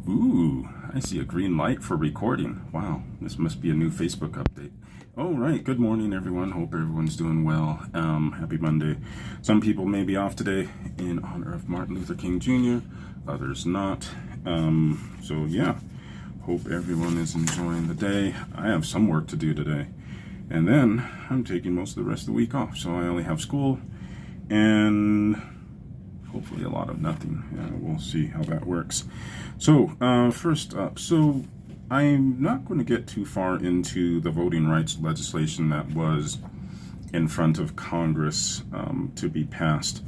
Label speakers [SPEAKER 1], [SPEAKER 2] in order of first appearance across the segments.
[SPEAKER 1] Ooh, I see a green light for recording. Wow, this must be a new Facebook update. All right, good morning, everyone. Hope everyone's doing well. Happy Monday. Some people may be off today in honor of Martin Luther King Jr., others not. So yeah, hope everyone is enjoying the day. I have some work to do today. And then I'm taking most of the rest of the week off, so I only have school and hopefully a lot of nothing. We'll see how that works. So first up, so I'm not going to get too far into the voting rights legislation that was in front of Congress to be passed,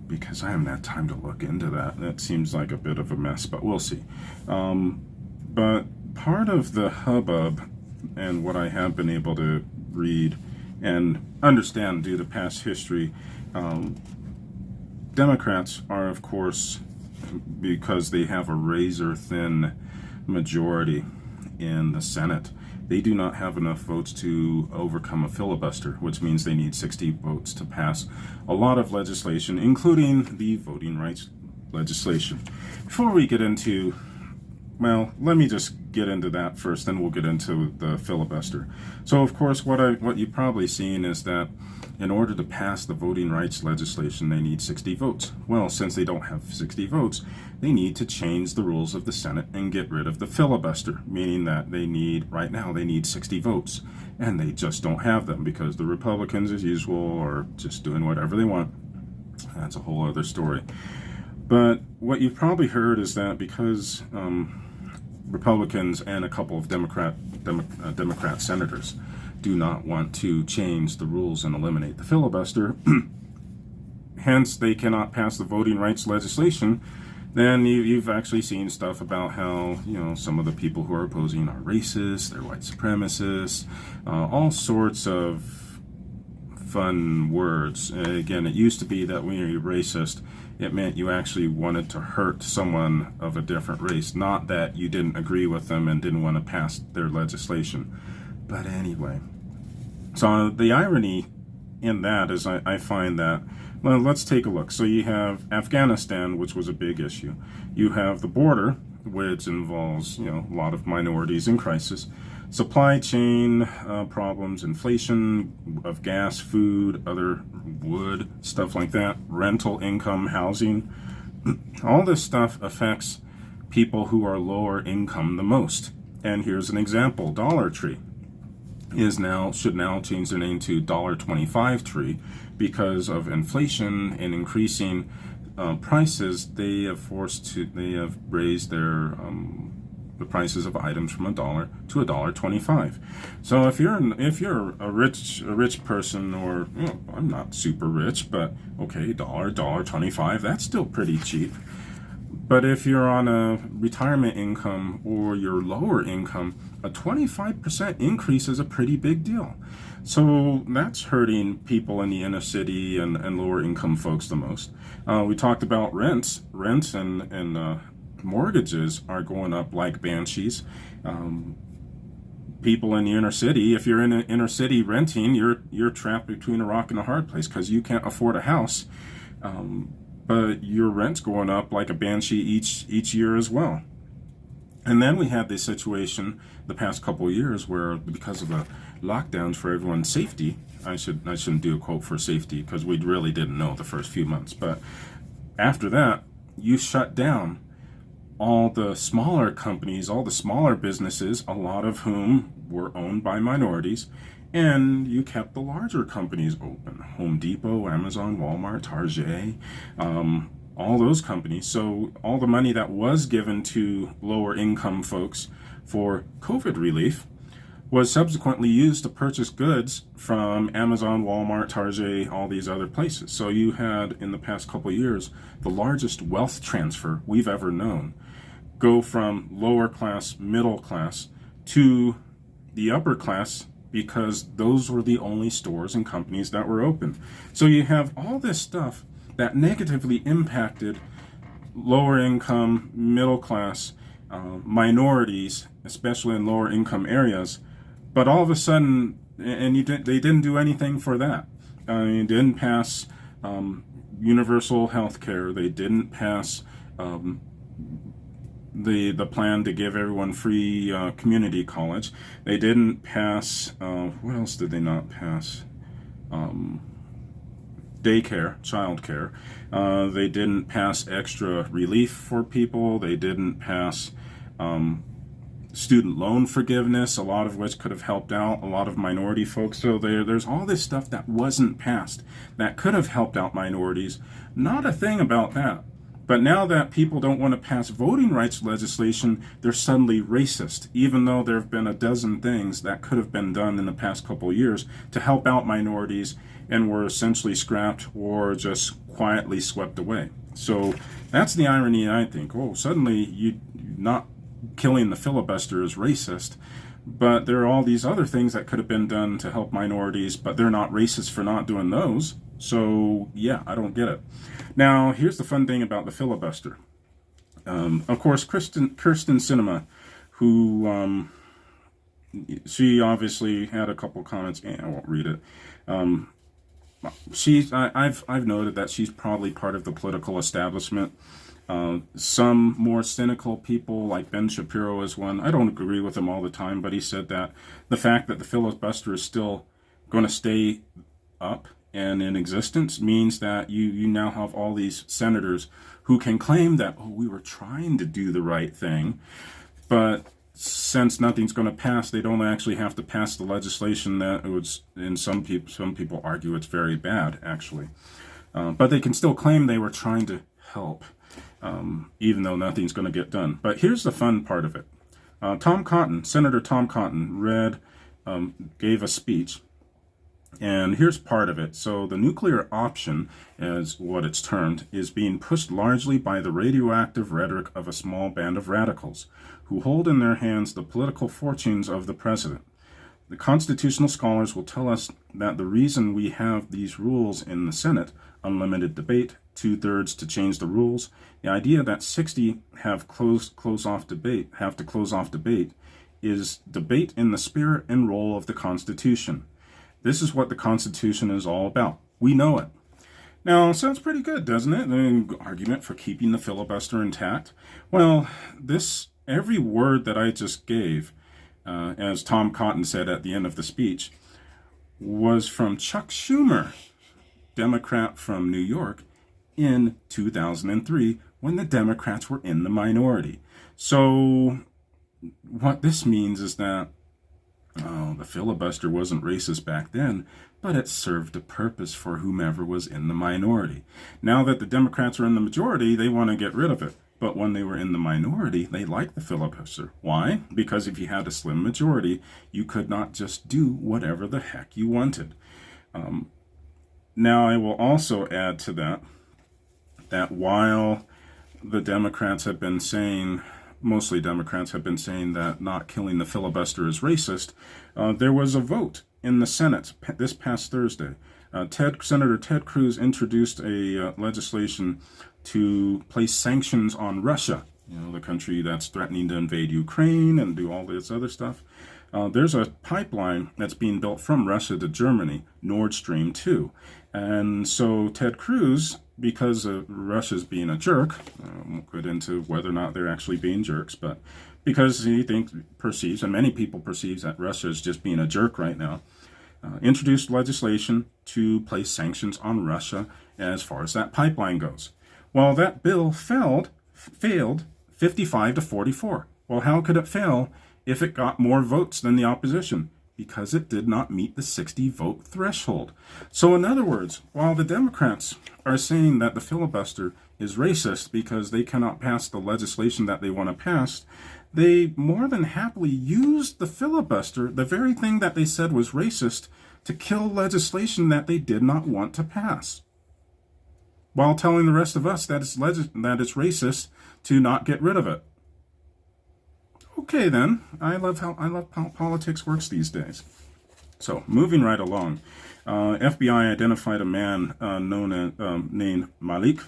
[SPEAKER 1] because I haven't had time to look into that. That seems like a bit of a mess, but we'll see. But part of the hubbub and what I have been able to read and understand due to past history, Democrats are, of course, because they have a razor-thin majority in the Senate, they do not have enough votes to overcome a filibuster, which means they need 60 votes to pass a lot of legislation, including the voting rights legislation. Before we get into, well, let me just get into that first, then we'll get into the filibuster. So, of course, what you've probably seen is that in order to pass the voting rights legislation, they need 60 votes. Well, since they don't have 60 votes, they need to change the rules of the Senate and get rid of the filibuster, meaning that right now, they need 60 votes. And they just don't have them because the Republicans, as usual, are just doing whatever they want. That's a whole other story. But what you've probably heard is that because Republicans and a couple of Democrat senators do not want to change the rules and eliminate the filibuster, hence they cannot pass the voting rights legislation, then you've actually seen stuff about how, some of the people who are opposing are racist, they're white supremacists, all sorts of fun words. Again, it used to be that when you're racist, it meant you actually wanted to hurt someone of a different race, not that you didn't agree with them and didn't want to pass their legislation. But anyway, so the irony in that is I find that, well, let's take a look. So you have Afghanistan, which was a big issue. You have the border, which involves, a lot of minorities in crisis. Supply chain problems, inflation of gas, food, other wood, stuff like that, rental income, housing. All this stuff affects people who are lower income the most. And here's an example. Dollar Tree should now change their name to $1.25 Tree because of inflation and increasing prices. They have raised their the prices of items from $1 to $1.25. So if you're a rich person, or I'm not super rich, but okay, $1.25, that's still pretty cheap. But if you're on a retirement income or your lower income, a 25% increase is a pretty big deal. So that's hurting people in the inner city and lower income folks the most. We talked about rents and mortgages are going up like banshees. People in the inner city, if you're in the inner city renting, you're trapped between a rock and a hard place because you can't afford a house. But your rent's going up like a banshee each year as well. And then we had this situation the past couple of years where, because of the lockdowns for everyone's safety, I shouldn't do a quote for safety because we really didn't know the first few months, but after that, you shut down all the smaller companies, all the smaller businesses, a lot of whom were owned by minorities, and you kept the larger companies open. Home Depot, Amazon, Walmart, Target, all those companies. So all the money that was given to lower income folks for COVID relief was subsequently used to purchase goods from Amazon, Walmart, Target, all these other places. So you had, in the past couple of years, the largest wealth transfer we've ever known go from lower class, middle class, to the upper class, because those were the only stores and companies that were open. So you have all this stuff that negatively impacted lower income, middle class, minorities, especially in lower income areas. But all of a sudden, they didn't do anything for that. They didn't pass universal health care. They didn't pass the plan to give everyone free community college. They didn't pass, what else did they not pass? Daycare, childcare. They didn't pass extra relief for people. They didn't pass student loan forgiveness, a lot of which could have helped out a lot of minority folks. So there's all this stuff that wasn't passed that could have helped out minorities. Not a thing about that. But now that people don't want to pass voting rights legislation, they're suddenly racist, even though there have been a dozen things that could have been done in the past couple of years to help out minorities and were essentially scrapped or just quietly swept away. So that's the irony, I think. Oh, suddenly you not killing the filibuster is racist, but there are all these other things that could have been done to help minorities, but they're not racist for not doing those. So yeah, I don't get it. Now, here's the fun thing about the filibuster. Of course, Kirsten Sinema, who she obviously had a couple comments. I won't read it. I've noted that she's probably part of the political establishment. Some more cynical people, like Ben Shapiro is one. I don't agree with him all the time, but he said that the fact that the filibuster is still going to stay up and in existence means that you now have all these senators who can claim that, oh, we were trying to do the right thing, but since nothing's going to pass, they don't actually have to pass the legislation that it was. And some people argue it's very bad, actually, but they can still claim they were trying to help, even though nothing's going to get done. But here's the fun part of it. Senator Tom Cotton gave a speech. And here's part of it. So the nuclear option, as what it's termed, is being pushed largely by the radioactive rhetoric of a small band of radicals who hold in their hands the political fortunes of the president. The constitutional scholars will tell us that the reason we have these rules in the Senate, unlimited debate, 2/3 to change the rules, the idea that 60 have to close off debate, is debate in the spirit and role of the Constitution. This is what the Constitution is all about. We know it. Now, sounds pretty good, doesn't it? The argument for keeping the filibuster intact. Well, every word that I just gave, as Tom Cotton said at the end of the speech, was from Chuck Schumer, Democrat from New York, in 2003, when the Democrats were in the minority. So what this means is that the filibuster wasn't racist back then, but it served a purpose for whomever was in the minority. Now that the Democrats are in the majority, they want to get rid of it. But when they were in the minority, they liked the filibuster. Why? Because if you had a slim majority, you could not just do whatever the heck you wanted. Now, I will also add to that while the Democrats have been saying, mostly Democrats have been saying that not killing the filibuster is racist, there was a vote in the Senate this past Thursday. Senator Ted Cruz introduced a legislation to place sanctions on Russia, the country that's threatening to invade Ukraine and do all this other stuff. There's a pipeline that's being built from Russia to Germany, Nord Stream 2. And so Ted Cruz, because of Russia's being a jerk, I won't get into whether or not they're actually being jerks, but because he perceives, and many people perceive, that Russia is just being a jerk right now, introduced legislation to place sanctions on Russia as far as that pipeline goes. Well, that bill failed 55 to 44. Well, how could it fail if it got more votes than the opposition? Because it did not meet the 60-vote threshold. So in other words, while the Democrats are saying that the filibuster is racist because they cannot pass the legislation that they want to pass, they more than happily used the filibuster, the very thing that they said was racist, to kill legislation that they did not want to pass, while telling the rest of us that it's racist to not get rid of it. Okay, then. I love how politics works these days. So, moving right along, FBI identified a man named Malik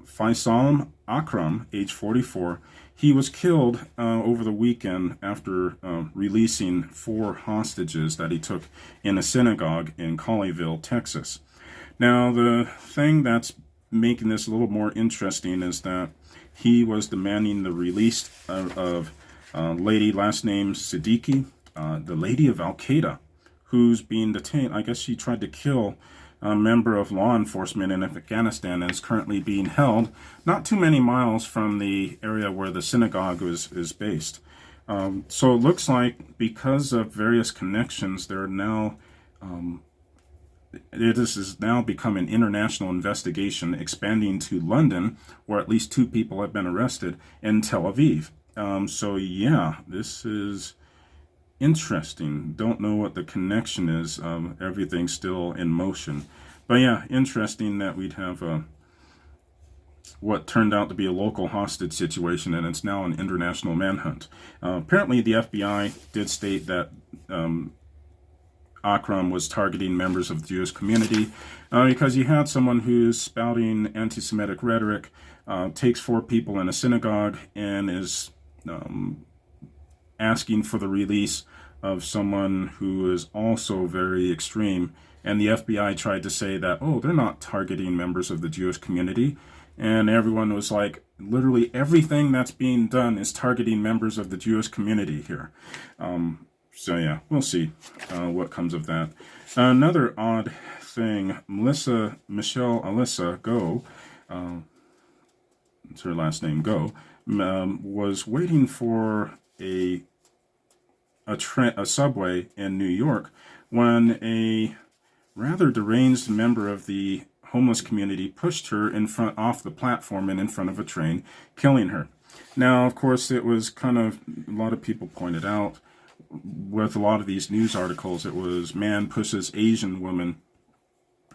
[SPEAKER 1] Faisal Akram, age 44. He was killed over the weekend after releasing 4 hostages that he took in a synagogue in Colleyville, Texas. Now, the thing that's making this a little more interesting is that he was demanding the release of lady, last name Siddiqui, the lady of Al-Qaeda, who's being detained. I guess she tried to kill a member of law enforcement in Afghanistan and is currently being held not too many miles from the area where the synagogue is based. So it looks like because of various connections, there are now this has now become an international investigation expanding to London, where at least 2 people have been arrested, and Tel Aviv. So yeah, this is interesting. Don't know what the connection is. Everything's still in motion. But yeah, interesting that we'd have what turned out to be a local hostage situation, and it's now an international manhunt. Apparently the FBI did state that Akram was targeting members of the Jewish community because you had someone who's spouting anti-Semitic rhetoric, takes 4 people in a synagogue, and is asking for the release of someone who is also very extreme. And the FBI tried to say that, oh, they're not targeting members of the Jewish community. And everyone was like, literally everything that's being done is targeting members of the Jewish community here. So yeah, we'll see what comes of that. Another odd thing, Michelle Alyssa Go, it's her last name, Go, was waiting for a subway in New York when a rather deranged member of the homeless community pushed her off the platform and in front of a train, killing her. Now, of course, it was kind of, a lot of people pointed out, with a lot of these news articles, it was man pushes Asian woman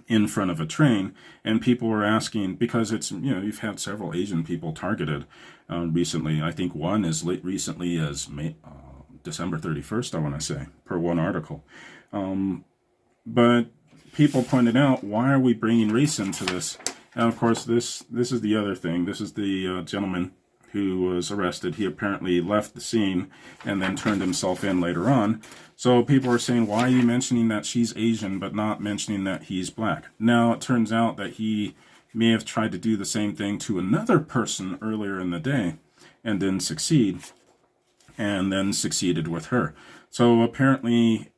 [SPEAKER 1] in front of a train, and people were asking, because it's, you've had several Asian people targeted recently. I think one as recently as December 31st, I want to say, per one article. But people pointed out, why are we bringing race into this? And of course, this is the other thing. This is the gentleman who was arrested. He apparently left the scene and then turned himself in later on. So people are saying, why are you mentioning that she's Asian but not mentioning that he's black? Now, it turns out that he may have tried to do the same thing to another person earlier in the day and didn't succeed, and then succeeded with her. So apparently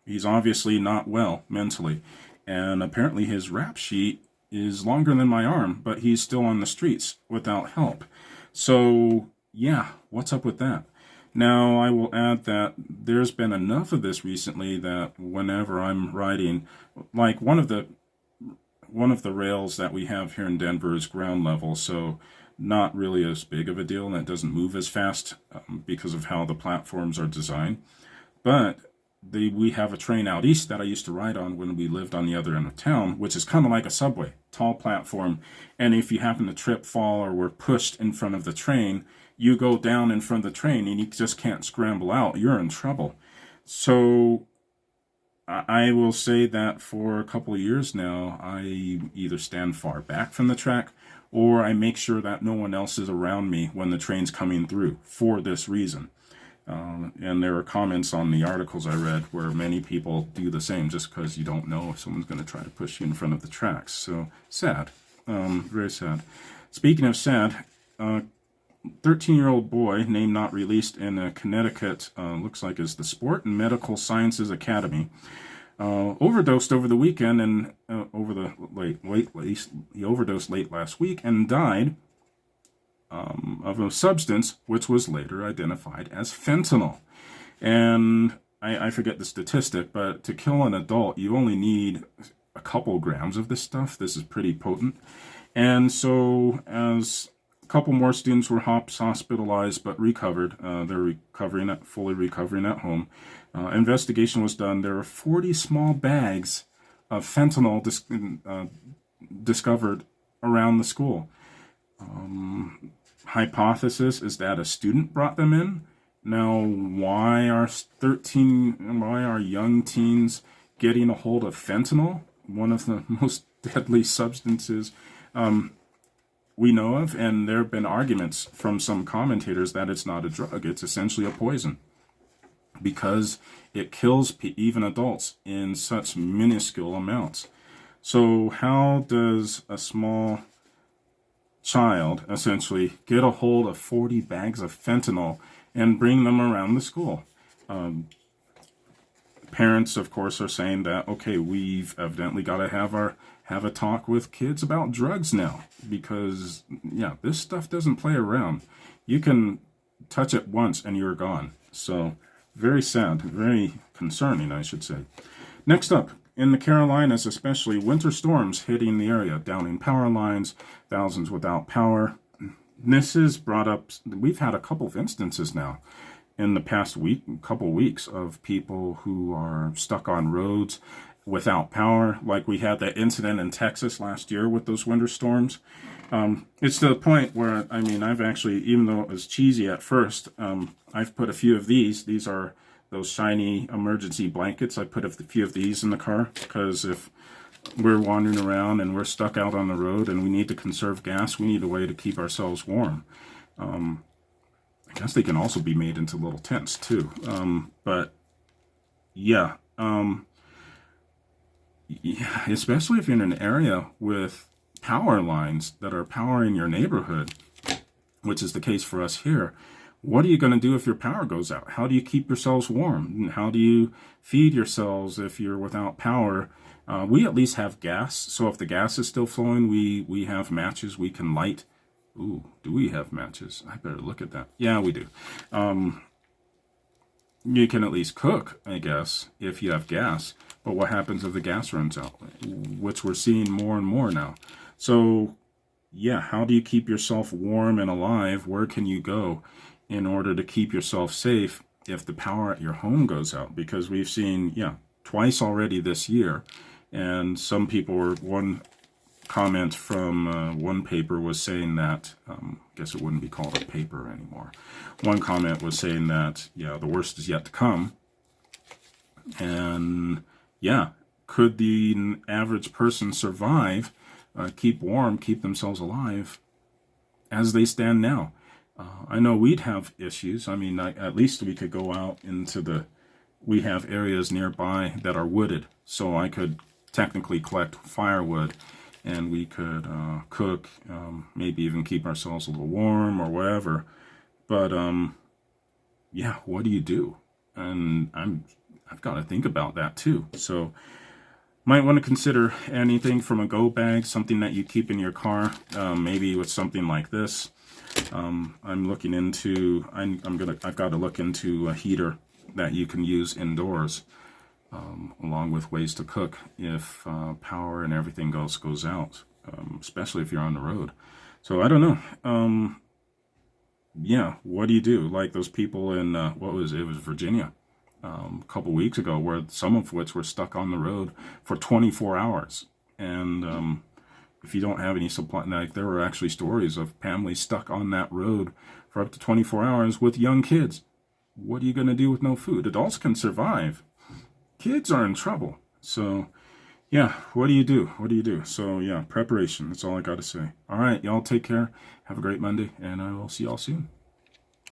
[SPEAKER 1] he's obviously not well mentally, and apparently his rap sheet is longer than my arm, but he's still on the streets without help. So yeah, what's up with that? Now, I will add that there's been enough of this recently that whenever I'm writing, like one of the rails that we have here in Denver is ground level, so not really as big of a deal, and it doesn't move as fast because of how the platforms are designed. But we have a train out east that I used to ride on when we lived on the other end of town, which is kind of like a subway, tall platform. And if you happen to trip, fall, or were pushed in front of the train, you go down in front of the train and you just can't scramble out. You're in trouble. So I will say that for a couple of years now, I either stand far back from the track or I make sure that no one else is around me when the train's coming through for this reason. And there are comments on the articles I read where many people do the same just because you don't know if someone's going to try to push you in front of the tracks. So sad. Very sad. Speaking of sad, 13-year-old boy, name not released, in Connecticut, looks like is the Sport and Medical Sciences Academy, overdosed over the weekend and he overdosed late last week and died of a substance which was later identified as fentanyl. And I forget the statistic, but to kill an adult, you only need a couple grams of this stuff. This is pretty potent. And so as a couple more students were hospitalized but recovered, they're fully recovering at home. Investigation was done. There were 40 small bags of fentanyl discovered around the school. Hypothesis is that a student brought them in. Now, why are young teens getting a hold of fentanyl, one of the most deadly substances we know of? And there have been arguments from some commentators that it's not a drug, it's essentially a poison, because it kills even adults in such minuscule amounts. So how does a small child essentially get a hold of 40 bags of fentanyl and bring them around the school? Parents, of course, are saying that, okay, we've evidently got to have a talk with kids about drugs now, because yeah, this stuff doesn't play around. You can touch it once and you're gone. So very sad, very concerning, I should say. Next up, in the Carolinas especially, winter storms hitting the area, downing power lines, thousands without power. This is brought up, we've had a couple of instances now in the past couple weeks, of people who are stuck on roads without power, like we had that incident in Texas last year with those winter storms. It's to the point where, I mean, I've actually, even though it was cheesy at first, I've put a few of these. These are those shiny emergency blankets. I put a few of these in the car, because if we're wandering around and we're stuck out on the road and we need to conserve gas, we need a way to keep ourselves warm. I guess they can also be made into little tents too. But yeah, especially if you're in an area with power lines that are powering your neighborhood, which is the case for us here. What are you going to do if your power goes out? How do you keep yourselves warm? How do you feed yourselves if you're without power? We at least have gas, so if the gas is still flowing, we have matches we can light. Ooh, do we have matches? I better look at that. Yeah, we do. You can at least cook, I guess, if you have gas. But what happens if the gas runs out? Which we're seeing more and more now. So, yeah, how do you keep yourself warm and alive? Where can you go in order to keep yourself safe if the power at your home goes out? Because we've seen, yeah, twice already this year. And some people were, one comment from one paper was saying that, I guess it wouldn't be called a paper anymore. One comment was saying that, yeah, the worst is yet to come. And yeah, could the average person survive, keep warm, keep themselves alive as they stand now? I know we'd have issues. I mean, at least we could go out into we have areas nearby that are wooded, so I could technically collect firewood and we could cook, maybe even keep ourselves a little warm or whatever. But yeah, what do you do? And I've got to think about that too. So might want to consider anything from a go bag, something that you keep in your car, maybe with something like this. I'm looking into, I've got to look into a heater that you can use indoors, along with ways to cook if power and everything goes out, especially if you're on the road. So I don't know. Yeah, what do you do? Like those people in, it was Virginia, a couple weeks ago, where some of which were stuck on the road for 24 hours. And if you don't have any supply, like there were actually stories of families stuck on that road for up to 24 hours with young kids. What are you going to do with no food? Adults can survive. Kids are in trouble. So, yeah, what do you do? What do you do? So, yeah, preparation. That's all I got to say. All right, y'all take care. Have a great Monday, and I will see y'all soon.